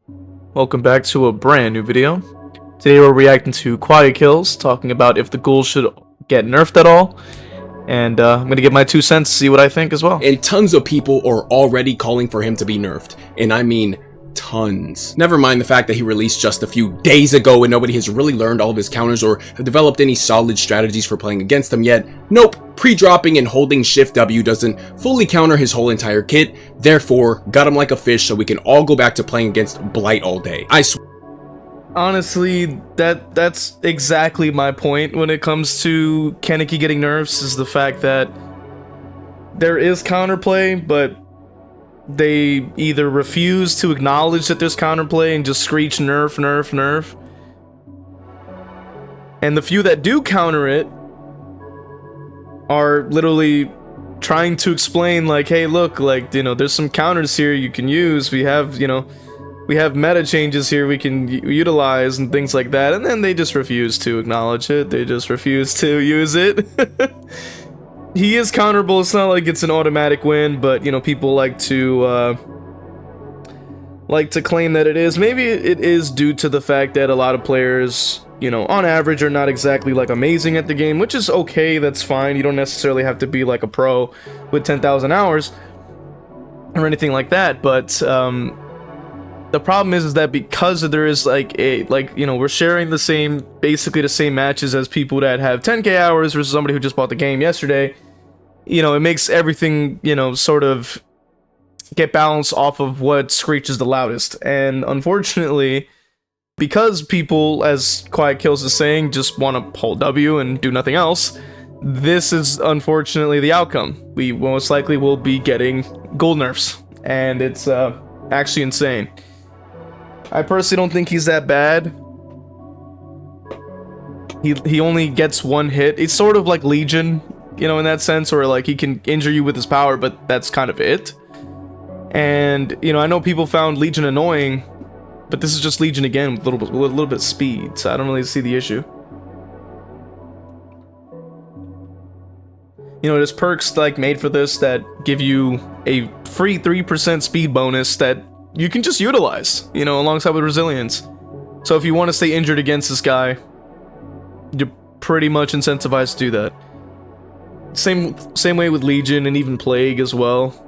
Welcome back to a brand new video. Today we're reacting to quiet kills, talking about if the ghoul should get nerfed at all, and I'm gonna give my 2 cents, see what I think as well. And tons of people are already calling for him to be nerfed, and I mean tons. Never mind the fact that he released just a few days ago and nobody has really learned all of his counters or have developed any solid strategies for playing against them yet. Nope, pre-dropping and holding Shift W doesn't fully counter his whole entire kit, therefore got him like a fish so we can all go back to playing against Blight all day. I swear. Honestly, that's exactly my point when it comes to Kaneki getting nerfs, is the fact that there is counterplay, but they either refuse to acknowledge that there's counterplay and just screech nerf, nerf, nerf. And the few that do counter it are literally trying to explain, like, hey, look, like, there's some counters here you can use. We have, we have meta changes here we can utilize and things like that. And then they just refuse to acknowledge it. They just refuse to use it. He is counterable. It's not like it's an automatic win, but people like to claim that it is. Maybe it is due to the fact that a lot of players, on average, are not exactly like amazing at the game, which is okay. That's fine. You don't necessarily have to be like a pro with 10,000 hours or anything like that. But the problem is that because there is we're sharing the same, basically the same matches as people that have 10k hours versus somebody who just bought the game yesterday. It makes everything, sort of get balanced off of what screeches the loudest. And unfortunately, because people, as Quiet Kills is saying, just want to hold W and do nothing else, this is unfortunately the outcome. We most likely will be getting ghoul nerfs, and it's actually insane. I personally don't think he's that bad. He only gets one hit. It's sort of like Legion, in that sense, or like he can injure you with his power, but that's kind of it. And I know people found Legion annoying, but this is just Legion again with a little bit of speed, so I don't really see the issue. There's perks like made for this that give you a free 3% speed bonus that you can just utilize, alongside with resilience. So if you want to stay injured against this guy, you're pretty much incentivized to do that. Same way with Legion and even Plague as well.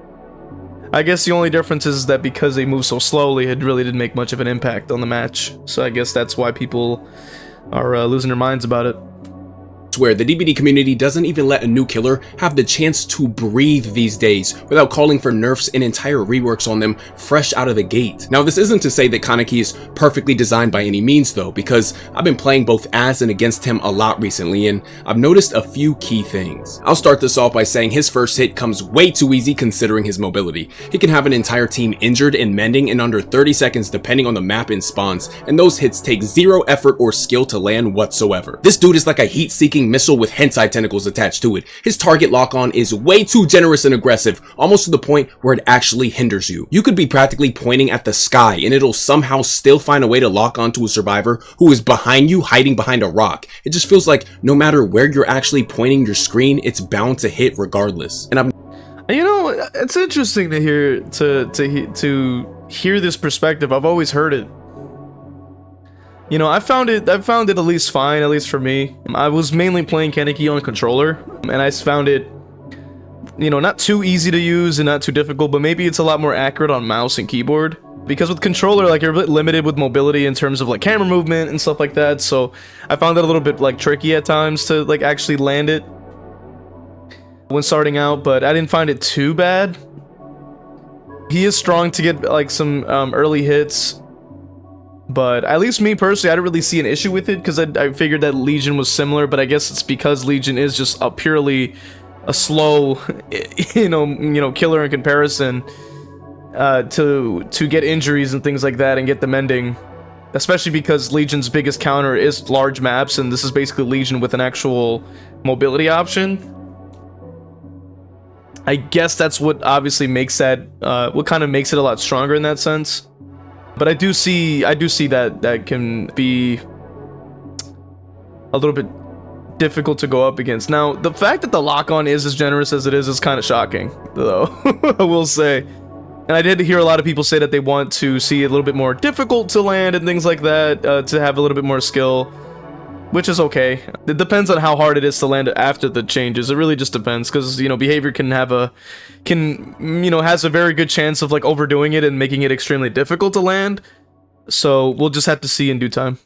I guess the only difference is that because they move so slowly, it really didn't make much of an impact on the match. So I guess that's why people are losing their minds about it. Where the DBD community doesn't even let a new killer have the chance to breathe these days without calling for nerfs and entire reworks on them fresh out of the gate. Now, this isn't to say that Kaneki is perfectly designed by any means though, because I've been playing both as and against him a lot recently, and I've noticed a few key things. I'll start this off by saying his first hit comes way too easy considering his mobility. He can have an entire team injured and mending in under 30 seconds depending on the map and spawns, and those hits take zero effort or skill to land whatsoever. This dude is like a heat-seeking missile with hentai tentacles attached to it. His target lock-on is way too generous and aggressive, almost to the point where it actually hinders you. You could be practically pointing at the sky and it'll somehow still find a way to lock onto a survivor who is behind you, hiding behind a rock. It just feels like no matter where you're actually pointing your screen, it's bound to hit regardless. And it's interesting to hear this perspective. I've always heard it. I found it at least fine, at least for me. I was mainly playing Kaneki on controller, and I found it, not too easy to use and not too difficult, but maybe it's a lot more accurate on mouse and keyboard. Because with controller, like, you're a bit limited with mobility in terms of like camera movement and stuff like that, so I found it a little bit like tricky at times to like actually land it when starting out, but I didn't find it too bad. He is strong to get like some early hits. But at least me personally, I didn't really see an issue with it because I figured that Legion was similar, but I guess it's because Legion is just purely a slow, killer in comparison to get injuries and things like that and get the mending. Especially because Legion's biggest counter is large maps, and this is basically Legion with an actual mobility option. I guess that's what obviously makes that, what kind of makes it a lot stronger in that sense. But I do see that can be a little bit difficult to go up against. Now, the fact that the lock-on is as generous as it is kind of shocking, though. I will say. And I did hear a lot of people say that they want to see it a little bit more difficult to land and things like that, to have a little bit more skill, which is okay. It depends on how hard it is to land after the changes. It really just depends, because, you know, behavior has a very good chance of like overdoing it and making it extremely difficult to land. So we'll just have to see in due time.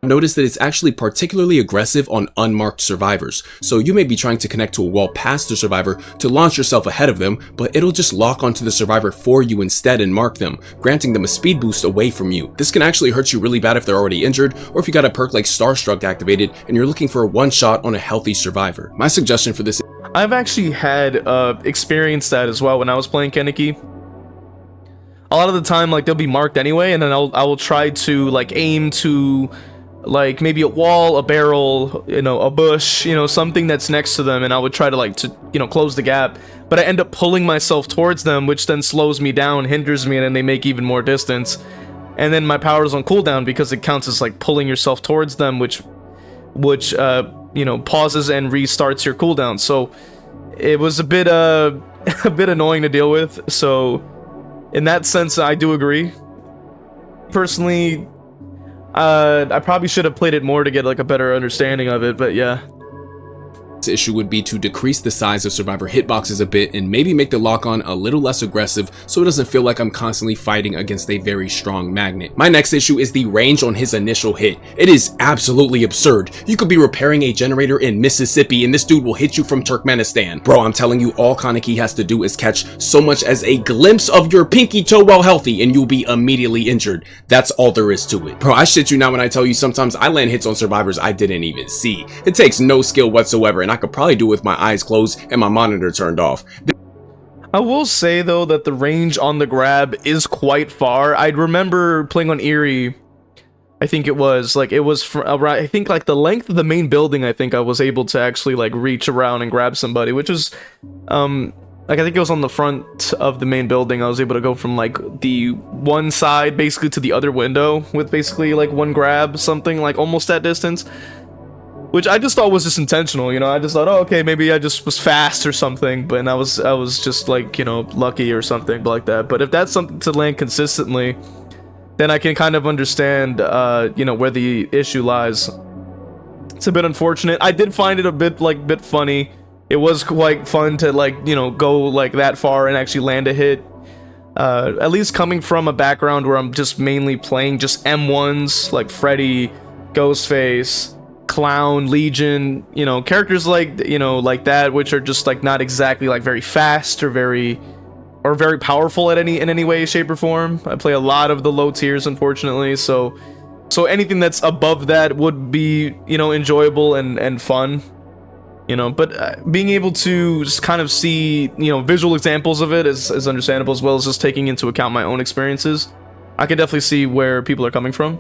Notice that it's actually particularly aggressive on unmarked survivors, so you may be trying to connect to a wall past the survivor to launch yourself ahead of them, but it'll just lock onto the survivor for you instead and mark them, granting them a speed boost away from you. This can actually hurt you really bad if they're already injured, or if you got a perk like Starstruck activated and you're looking for a one shot on a healthy survivor. My suggestion for this is, I've actually had experienced that as well when I was playing Kaneki. A lot of the time, like, they'll be marked anyway, and then I will try to like aim to like maybe a wall, a barrel, you know, a bush, you know, something that's next to them, and I would try to like close the gap, but I end up pulling myself towards them, which then slows me down, hinders me, and then they make even more distance, and then my power is on cooldown because it counts as like pulling yourself towards them, which pauses and restarts your cooldown. So it was a bit a bit annoying to deal with. So in that sense, I do agree. Personally, I probably should have played it more to get like a better understanding of it, but yeah. issue would be to decrease the size of survivor hitboxes a bit and maybe make the lock-on a little less aggressive so it doesn't feel like I'm constantly fighting against a very strong magnet. My next issue is the range on his initial hit. It is absolutely absurd. You could be repairing a generator in Mississippi and this dude will hit you from Turkmenistan. Bro, I'm telling you, all Kaneki has to do is catch so much as a glimpse of your pinky toe while healthy and you'll be immediately injured. That's all there is to it. Bro, I shit you not when I tell you sometimes I land hits on survivors I didn't even see. It takes no skill whatsoever, and I could probably do it with my eyes closed and my monitor turned off. I will say though that the range on the grab is quite far. I remember playing on Erie. I think it was I think like the length of the main building. I think I was able to actually like reach around and grab somebody, which was like I think it was on the front of the main building. I was able to go from like the one side basically to the other window with basically like one grab, something like almost that distance. Which I just thought was just intentional, you know. I just thought, oh, okay, maybe I just was fast or something, but I was just like, you know, lucky or something like that. But if that's something to land consistently, then I can kind of understand, you know, where the issue lies. It's a bit unfortunate. I did find it a bit funny. It was quite fun to like, you know, go like that far and actually land a hit. At least coming from a background where I'm just mainly playing just M1s like Freddy, Ghostface, Clown, Legion, you know, characters like, you know, like that, which are just like not exactly like very fast or very powerful in any way, shape, or form. I play a lot of the low tiers, unfortunately, so anything that's above that would be, you know, enjoyable and fun, you know. But being able to just kind of see, you know, visual examples of it is understandable, as well as just taking into account my own experiences. I can definitely see where people are coming from.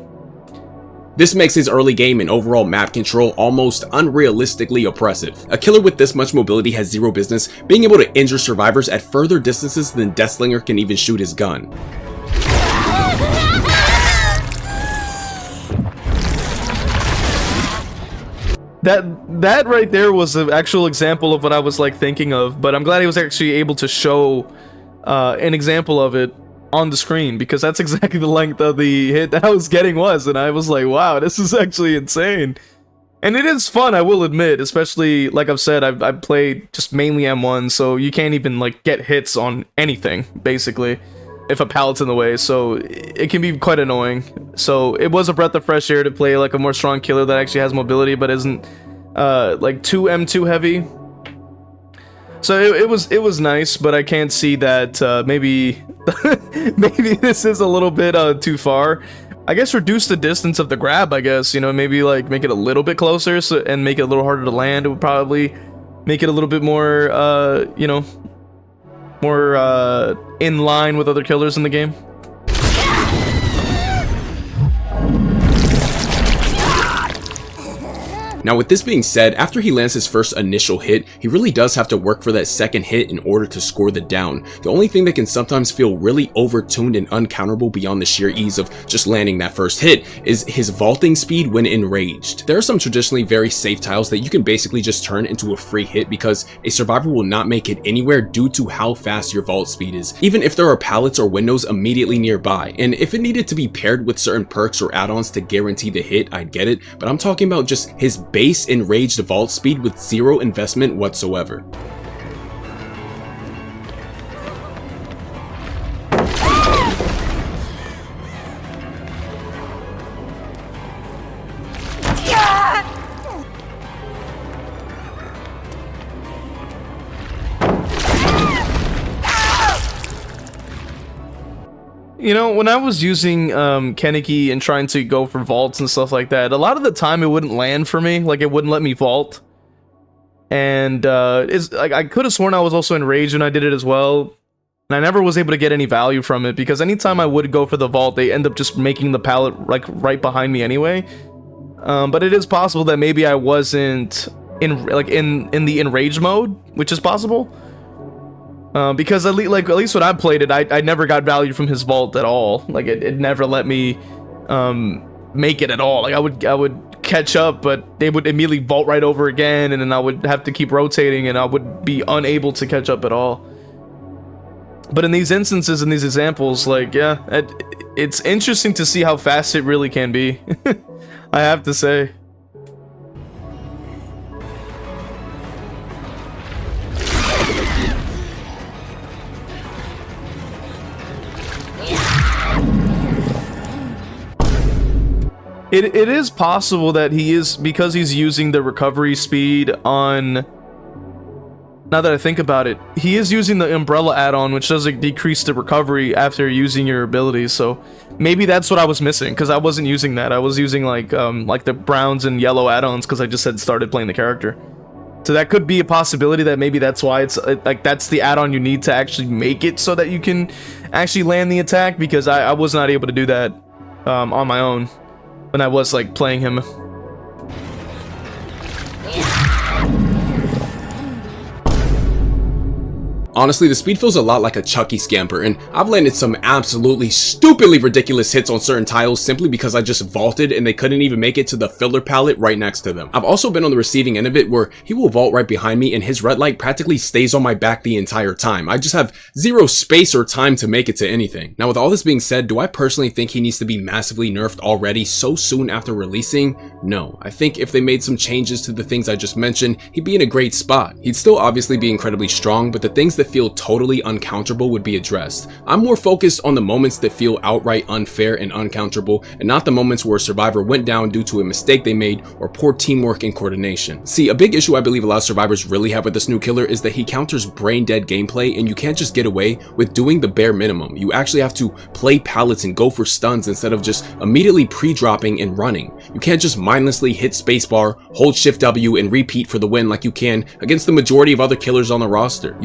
This makes his early game and overall map control almost unrealistically oppressive. A killer with this much mobility has zero business being able to injure survivors at further distances than Deathslinger can even shoot his gun. That right there was an actual example of what I was like thinking of, but I'm glad he was actually able to show an example of it on the screen, because that's exactly the length of the hit that I was getting was, and I was like, wow, this is actually insane. And it is fun, I will admit, especially like I've said, I've played just mainly M1, so you can't even like get hits on anything basically if a pallet's in the way, so it can be quite annoying. So it was a breath of fresh air to play like a more strong killer that actually has mobility but isn't like too M2 heavy. So it was nice, but I can't see that maybe maybe this is a little bit too far. I guess reduce the distance of the grab, I guess, you know, maybe like make it a little bit closer and make it a little harder to land. It would probably make it a little bit more, you know, more in line with other killers in the game. Now with this being said, after he lands his first initial hit, he really does have to work for that second hit in order to score the down. The only thing that can sometimes feel really overtuned and uncounterable beyond the sheer ease of just landing that first hit is his vaulting speed when enraged. There are some traditionally very safe tiles that you can basically just turn into a free hit because a survivor will not make it anywhere due to how fast your vault speed is, even if there are pallets or windows immediately nearby. And if it needed to be paired with certain perks or add-ons to guarantee the hit, I'd get it, but I'm talking about just his base enraged vault speed with zero investment whatsoever. You know, when I was using Kaneki and trying to go for vaults and stuff like that, a lot of the time it wouldn't land for me, like it wouldn't let me vault. And it's like I could have sworn I was also enraged when I did it as well. And I never was able to get any value from it because anytime I would go for the vault, they end up just making the pallet like right behind me anyway. But it is possible that maybe I wasn't in the enraged mode, which is possible. Because at least when I played it, I never got value from his vault at all. Like it never let me make it at all. Like I would catch up, but they would immediately vault right over again, and then I would have to keep rotating, and I would be unable to catch up at all. But in these instances, in these examples, like yeah, it's interesting to see how fast it really can be. I have to say. It is possible that he is, because he's using the recovery speed on, now that I think about it, he is using the umbrella add-on, which does like decrease the recovery after using your abilities. So maybe that's what I was missing, because I wasn't using that. I was using like the browns and yellow add-ons because I just had started playing the character. So that could be a possibility that maybe that's why it's like that's the add-on you need to actually make it so that you can actually land the attack, because I was not able to do that on my own when I was like playing him. Honestly, the speed feels a lot like a Chucky scamper, and I've landed some absolutely stupidly ridiculous hits on certain tiles simply because I just vaulted and they couldn't even make it to the filler pallet right next to them. I've also been on the receiving end of it where he will vault right behind me and his red light practically stays on my back the entire time. I just have zero space or time to make it to anything. Now with all this being said, do I personally think he needs to be massively nerfed already so soon after releasing? No. I think if they made some changes to the things I just mentioned, he'd be in a great spot. He'd still obviously be incredibly strong, but the things that feel totally uncounterable would be addressed. I'm more focused on the moments that feel outright unfair and uncounterable, and not the moments where a survivor went down due to a mistake they made or poor teamwork and coordination. See, a big issue I believe a lot of survivors really have with this new killer is that he counters brain dead gameplay, and you can't just get away with doing the bare minimum. You actually have to play pallets and go for stuns instead of just immediately pre-dropping and running. You can't just mindlessly hit spacebar, hold shift W, and repeat for the win like you can against the majority of other killers on the roster.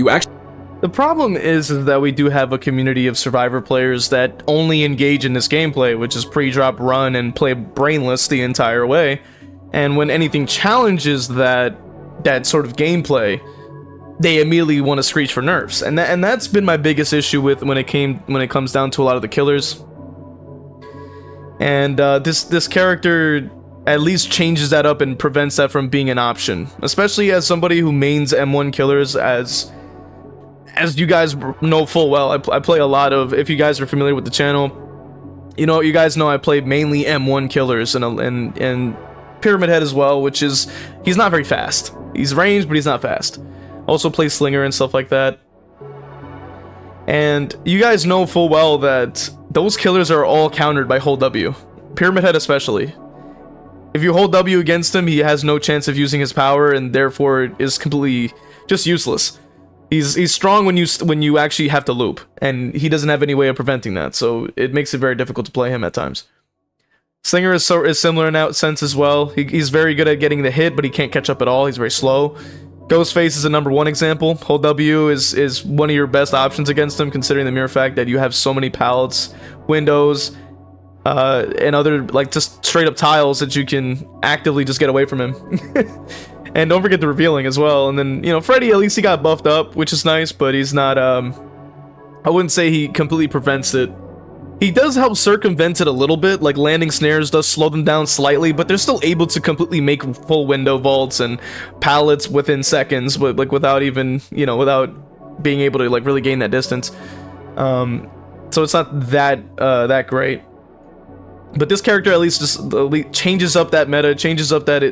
The problem is that we do have a community of survivor players that only engage in this gameplay, which is pre-drop, run, and play brainless the entire way. And when anything challenges that sort of gameplay, they immediately want to screech for nerfs. And that's been my biggest issue with when it comes down to a lot of the killers. And this character at least changes that up and prevents that from being an option, especially as somebody who mains M1 killers. As you guys know full well, I play a lot of, if you guys are familiar with the channel, you guys know I play mainly M1 killers and Pyramid Head as well, which is, he's not very fast. He's ranged, but he's not fast. Also play Slinger and stuff like that. And you guys know full well that those killers are all countered by hold W. Pyramid Head especially. If you hold W against him, he has no chance of using his power and therefore is completely just useless. He's strong when you actually have to loop, and he doesn't have any way of preventing that, so it makes it very difficult to play him at times. Slinger is similar in that sense as well. He's very good at getting the hit, but he can't catch up at all. He's very slow. Ghostface is a #1 example. Hold W is one of your best options against him, considering the mere fact that you have so many pallets, windows, and other like just straight up tiles that you can actively just get away from him. And don't forget the revealing as well. And then, you know, Freddy, at least he got buffed up, which is nice, but he's not, I wouldn't say he completely prevents it. He does help circumvent it a little bit, like landing snares does slow them down slightly, but they're still able to completely make full window vaults and pallets within seconds, but like without even, you know, without being able to like really gain that distance. So it's not that great. But this character at least just changes up that meta, changes up that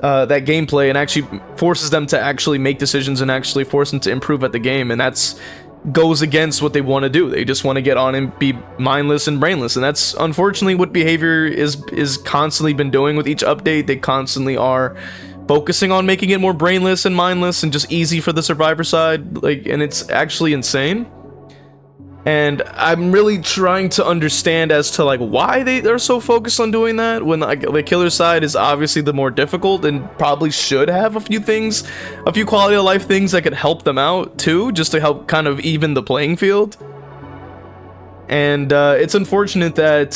gameplay, and actually forces them to actually make decisions and actually force them to improve at the game, and that's goes against what they want to do. They just want to get on and be mindless and brainless, and that's unfortunately what behavior is constantly been doing with each update. They constantly are focusing on making it more brainless and mindless and just easy for the survivor side, like, and it's actually insane. And I'm really trying to understand as to like why they're so focused on doing that when like the killer side is obviously the more difficult and probably should have a few things, a few quality of life things that could help them out too, just to help kind of even the playing field. And it's unfortunate that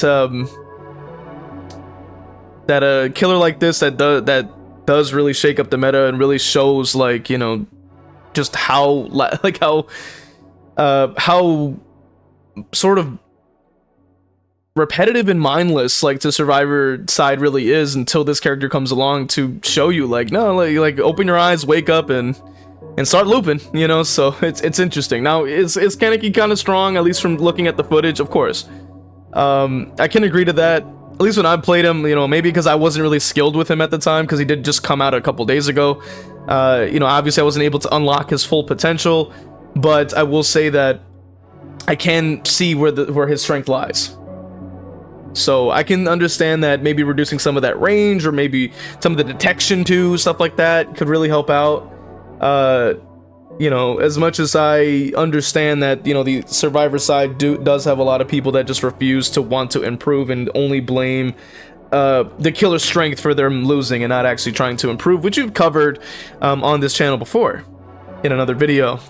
that a killer like this that does really shake up the meta and really shows, like, you know, just how sort of repetitive and mindless like the survivor side really is, until this character comes along to show you like, no, like open your eyes, wake up, and start looping, you know. So it's interesting. Now is Kaneki kind of strong, at least from looking at the footage? Of course, I can agree to that. At least when I played him, you know, maybe because I wasn't really skilled with him at the time, because he did just come out a couple days ago. You know, obviously I wasn't able to unlock his full potential, but I will say that I can see where his strength lies. So I can understand that maybe reducing some of that range, or maybe some of the detection too, stuff like that, could really help out. You know, as much as I understand that, you know, the survivor side does have a lot of people that just refuse to want to improve and only blame the killer's strength for them losing and not actually trying to improve, which you've covered on this channel before in another video.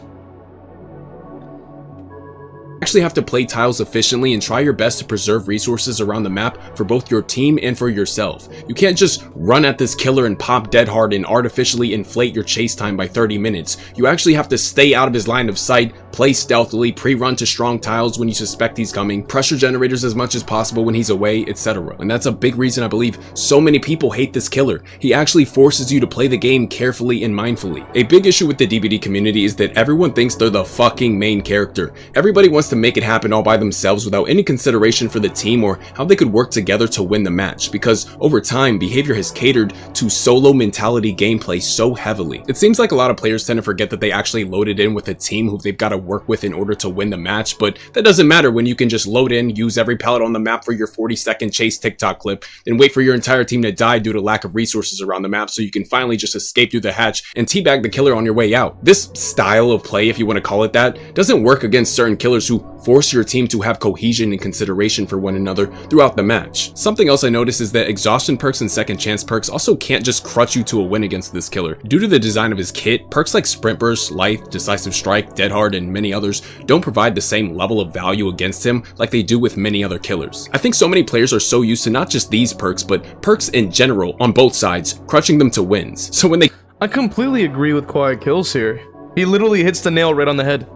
Actually have to play tiles efficiently and try your best to preserve resources around the map for both your team and for yourself. You can't just run at this killer and pop dead hard and artificially inflate your chase time by 30 minutes. You actually have to stay out of his line of sight, play stealthily, pre-run to strong tiles when you suspect he's coming, pressure generators as much as possible when he's away, etc. And that's a big reason I believe so many people hate this killer. He actually forces you to play the game carefully and mindfully. A big issue with the DBD community is that everyone thinks they're the fucking main character. Everybody wants to make it happen all by themselves without any consideration for the team or how they could work together to win the match, because over time behavior has catered to solo mentality gameplay so heavily. It seems like a lot of players tend to forget that they actually loaded in with a team who they've got to work with in order to win the match, but that doesn't matter when you can just load in, use every pallet on the map for your 40-second chase TikTok clip, then wait for your entire team to die due to lack of resources around the map so you can finally just escape through the hatch and teabag the killer on your way out. This style of play, if you want to call it that, doesn't work against certain killers who force your team to have cohesion and consideration for one another throughout the match. Something else I noticed is that exhaustion perks and second chance perks also can't just crutch you to a win against this killer. Due to the design of his kit, perks like Sprint Burst, Lithe, Decisive Strike, Dead Hard, and many others don't provide the same level of value against him like they do with many other killers. I think so many players are so used to not just these perks, but perks in general on both sides, crutching them to wins. So when they— I completely agree with Quiet Kills here. He literally hits the nail right on the head.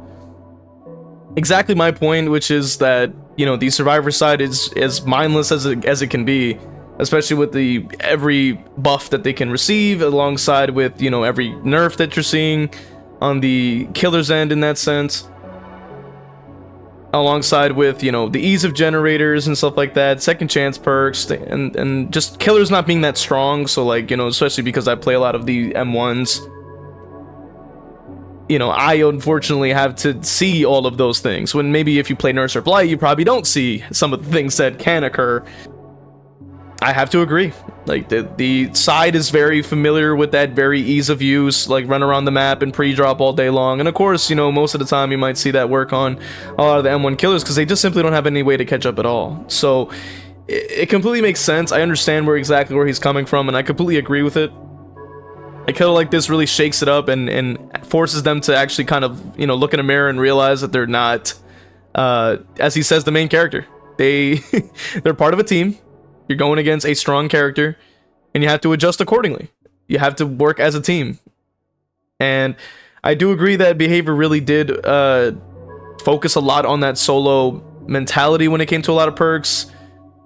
Exactly my point, which is that, you know, the survivor side is as mindless as it can be, especially with the every buff that they can receive, alongside with, you know, every nerf that you're seeing on the killer's end in that sense, alongside with, you know, the ease of generators and stuff like that, second chance perks, and just killers not being that strong. So, like, you know, especially because I play a lot of the M1s, you know, I unfortunately have to see all of those things, when maybe if you play Nurse or Blight, you probably don't see some of the things that can occur. I have to agree. Like, the side is very familiar with that very ease of use, like run around the map and pre-drop all day long. And of course, you know, most of the time you might see that work on a lot of the M1 killers because they just simply don't have any way to catch up at all. So it completely makes sense. I understand exactly where he's coming from, and I completely agree with it. A killer like this really shakes it up and forces them to actually kind of, you know, look in a mirror and realize that they're not, as he says, the main character. They they're part of a team. You're going against a strong character, and you have to adjust accordingly. You have to work as a team. And I do agree that behavior really did focus a lot on that solo mentality when it came to a lot of perks.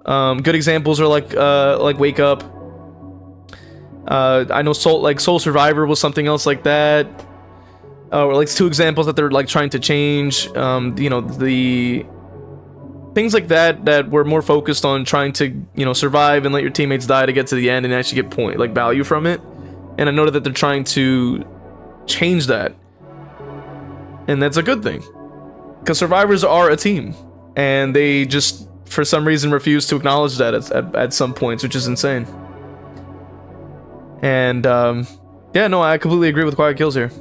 Good examples are like Wake Up. I know Soul Survivor was something else like that. Or like 2 examples that they're like trying to change. You know, the things like that were more focused on trying to, you know, survive and let your teammates die to get to the end and actually get value from it. And I know that they're trying to change that, and that's a good thing, because survivors are a team, and they just for some reason refuse to acknowledge that at some points, which is insane. And yeah, no, I completely agree with Quiet Kills here.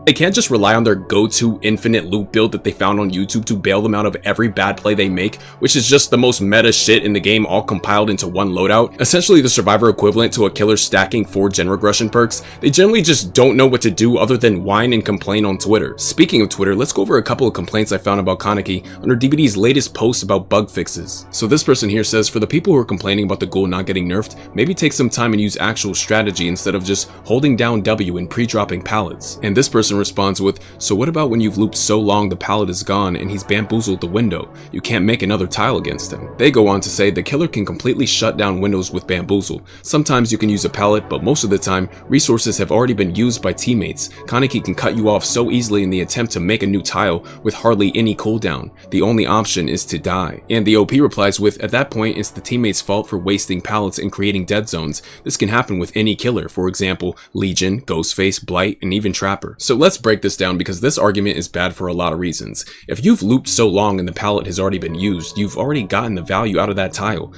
They can't just rely on their go-to infinite loot build that they found on YouTube to bail them out of every bad play they make, which is just the most meta shit in the game all compiled into one loadout. Essentially the survivor equivalent to a killer stacking 4 gen regression perks. They generally just don't know what to do other than whine and complain on Twitter. Speaking of Twitter, let's go over a couple of complaints I found about Kaneki under DBD's latest post about bug fixes. So this person here says, for the people who are complaining about the ghoul not getting nerfed, maybe take some time and use actual strategy instead of just holding down W and pre-dropping pallets. And this person responds with, so what about when you've looped so long the pallet is gone and he's bamboozled the window? You can't make another tile against him. They go on to say the killer can completely shut down windows with bamboozle. Sometimes you can use a pallet, but most of the time, resources have already been used by teammates. Kaneki can cut you off so easily in the attempt to make a new tile with hardly any cooldown. The only option is to die. And the OP replies with, at that point, it's the teammate's fault for wasting pallets and creating dead zones. This can happen with any killer, for example, Legion, Ghostface, Blight, and even Trapper. So let's break this down, because this argument is bad for a lot of reasons. If you've looped so long and the pallet has already been used, you've already gotten the value out of that tile.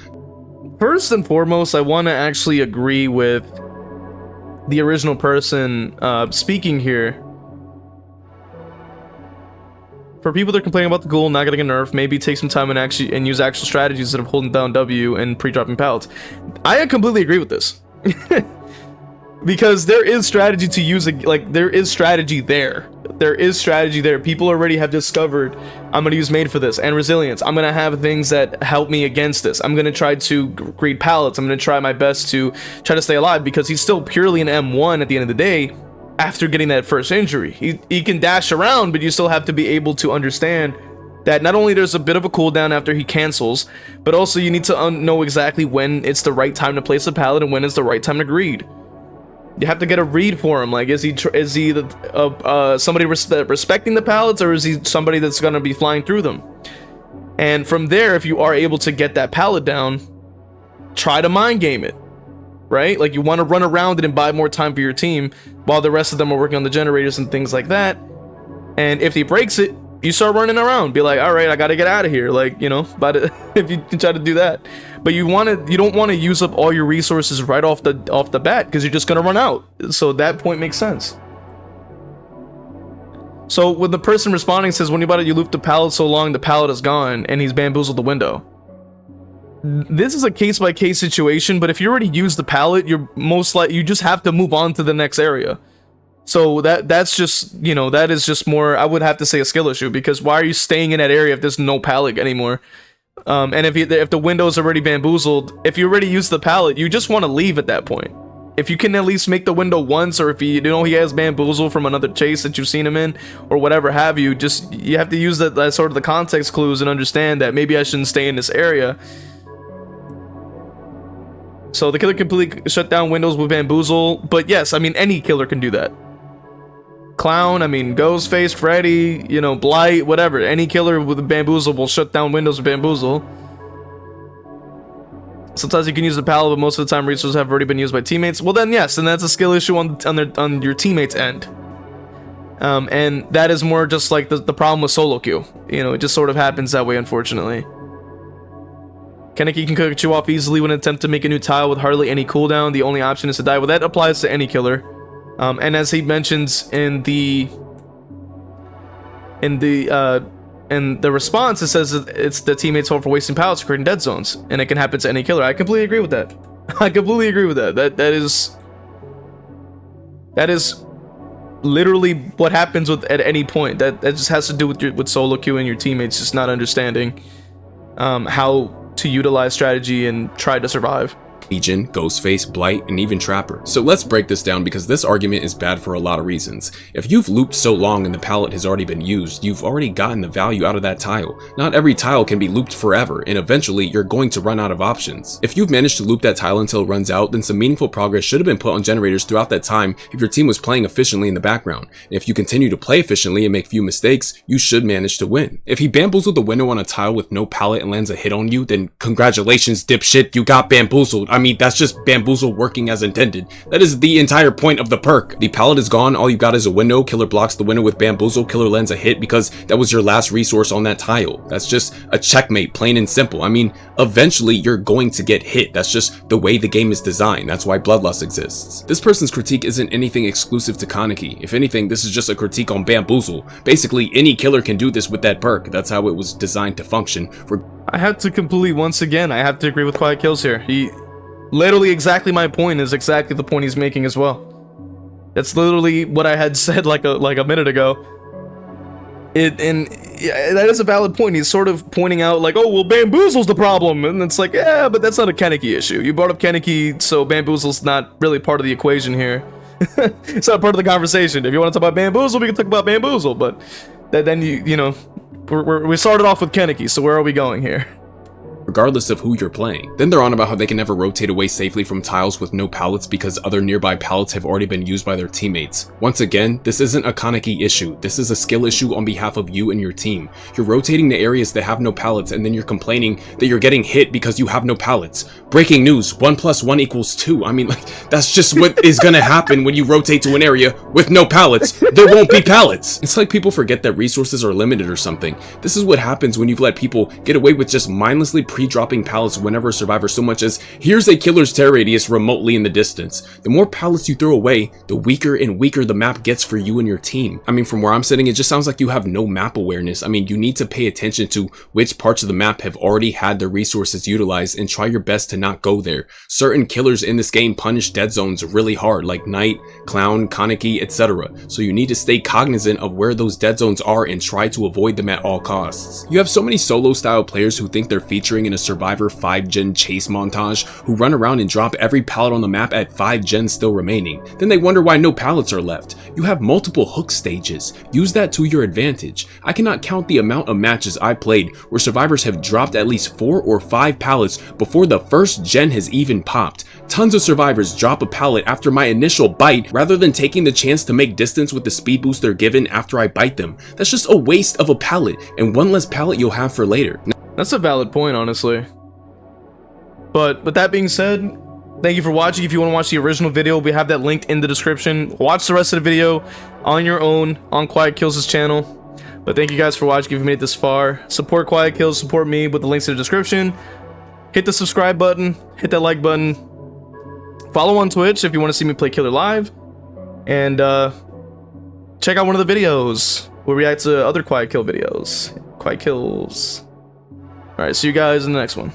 First and foremost, I want to actually agree with the original person speaking here. For people that are complaining about the ghoul not getting a nerf, maybe take some time and use actual strategies instead of holding down W and pre-dropping pallets. I completely agree with this. Because there is strategy to use, there is strategy there. There is strategy there. People already have discovered, I'm going to use Made for this, and Resilience. I'm going to have things that help me against this. I'm going to try to grade pallets. I'm going to try my best to try to stay alive, because he's still purely an M1 at the end of the day after getting that first injury. He can dash around, but you still have to be able to understand that not only there's a bit of a cooldown after he cancels, but also you need to know exactly when it's the right time to place a pallet and when it's the right time to greed. You have to get a read for him. Like, is he somebody respecting the pallets, or is he somebody that's gonna be flying through them? And from there, if you are able to get that pallet down, try to mind game it, right? Like, you want to run around it and buy more time for your team while the rest of them are working on the generators and things like that. And if he breaks it, you start running around, be like, all right, I gotta get out of here, like, you know. But if you can try to do that, but you don't want to use up all your resources right off the bat, because you're just gonna run out. So that point makes sense. So when the person responding says, when you loop the pallet so long the pallet is gone and he's bamboozled the window, this is a case-by-case situation. But if you already used the pallet, you're most likely, you just have to move on to the next area. So that's just, you know, that is just more, I would have to say, a skill issue, because why are you staying in that area if there's no pallet anymore? And if the window's already bamboozled, if you already used the pallet, you just want to leave at that point. If you can at least make the window once, or if you know he has bamboozle from another chase that you've seen him in, or whatever have you, just, you have to use that sort of the context clues and understand that maybe I shouldn't stay in this area. So the killer completely shut down windows with bamboozle, but yes, I mean, any killer can do that. Clown, I mean, Ghostface, Freddy, you know, Blight, whatever. Any killer with bamboozle will shut down windows with bamboozle. Sometimes you can use the pallet, but most of the time resources have already been used by teammates. Well, then yes, and that's a skill issue on your teammate's end. And that is more just like the problem with solo queue. You know, it just sort of happens that way, unfortunately. Kaneki can cut you off easily when attempt to make a new tile with hardly any cooldown. The only option is to die. Well, that applies to any killer. And as he mentions in the response, it says it's the teammate's fault for wasting pallets creating dead zones, and it can happen to any killer. I completely agree with that. I completely agree with that. That is literally what happens at any point. That just has to do with solo queue and your teammates just not understanding. how to utilize strategy and try to survive. Legion, Ghostface, Blight, and even Trapper. So let's break this down because this argument is bad for a lot of reasons. If you've looped so long and the palette has already been used, you've already gotten the value out of that tile. Not every tile can be looped forever, and eventually you're going to run out of options. If you've managed to loop that tile until it runs out, then some meaningful progress should have been put on generators throughout that time if your team was playing efficiently in the background. And if you continue to play efficiently and make few mistakes, you should manage to win. If he bamboozled the window on a tile with no palette and lands a hit on you, then congratulations, dipshit, you got bamboozled. I mean, that's just bamboozle working as intended. That is the entire point of the perk. The palette is gone, all you got is a window, killer blocks the window with bamboozle, killer lands a hit because that was your last resource on that tile. That's just a checkmate, plain and simple. I mean, eventually you're going to get hit. That's just the way the game is designed. That's why Bloodlust exists. This person's critique isn't anything exclusive to Kaneki. If anything, this is just a critique on bamboozle. Basically, any killer can do this with that perk. That's how it was designed to function. I have to completely, once again, I have to agree with Quiet Kills here. Literally exactly my point is exactly the point he's making as well. That's literally what I had said like a minute ago. Yeah, that is a valid point. He's sort of pointing out like, oh well, bamboozle's the problem, and it's like, yeah, but that's not a Kaneki issue. You brought up Kaneki, so bamboozle's not really part of the equation here. It's not part of the conversation. If you want to talk about bamboozle, we can talk about bamboozle, but then you know, we started off with Kaneki, so where are we going here? Regardless of who you're playing. Then they're on about how they can never rotate away safely from tiles with no pallets because other nearby pallets have already been used by their teammates. Once again, this isn't a Kaneki issue. This is a skill issue on behalf of you and your team. You're rotating to areas that have no pallets and then you're complaining that you're getting hit because you have no pallets. Breaking news, 1 + 1 = 2. I mean, like, that's just what is gonna happen when you rotate to an area with no pallets. There won't be pallets. It's like people forget that resources are limited or something. This is what happens when you've let people get away with just mindlessly pre-dropping pallets whenever a survivor so much as here's a killer's tear radius remotely in the distance. The more pallets you throw away, the weaker and weaker the map gets for you and your team. I mean, from where I'm sitting, it just sounds like you have no map awareness. I mean, you need to pay attention to which parts of the map have already had their resources utilized and try your best to not go there. Certain killers in this game punish dead zones really hard, like Knight, Clown, Kaneki, etc. So you need to stay cognizant of where those dead zones are and try to avoid them at all costs. You have so many solo style players who think they're featuring in a Survivor 5-gen chase montage who run around and drop every pallet on the map at 5 gens still remaining. Then they wonder why no pallets are left. You have multiple hook stages. Use that to your advantage. I cannot count the amount of matches I played where survivors have dropped at least 4 or 5 pallets before the first gen has even popped. Tons of survivors drop a pallet after my initial bite rather than taking the chance to make distance with the speed boost they're given after I bite them. That's just a waste of a pallet and one less pallet you'll have for later. That's a valid point, honestly. But with that being said, thank you for watching. If you want to watch the original video, we have that linked in the description. Watch the rest of the video on your own on Quiet Kills' channel. But thank you guys for watching. If you made it this far, support Quiet Kills, support me with the links in the description. Hit the subscribe button, hit that like button. Follow on Twitch if you want to see me play Killer live. And check out one of the videos where we react to other Quiet Kill videos. Quiet Kills. Alright, see you guys in the next one.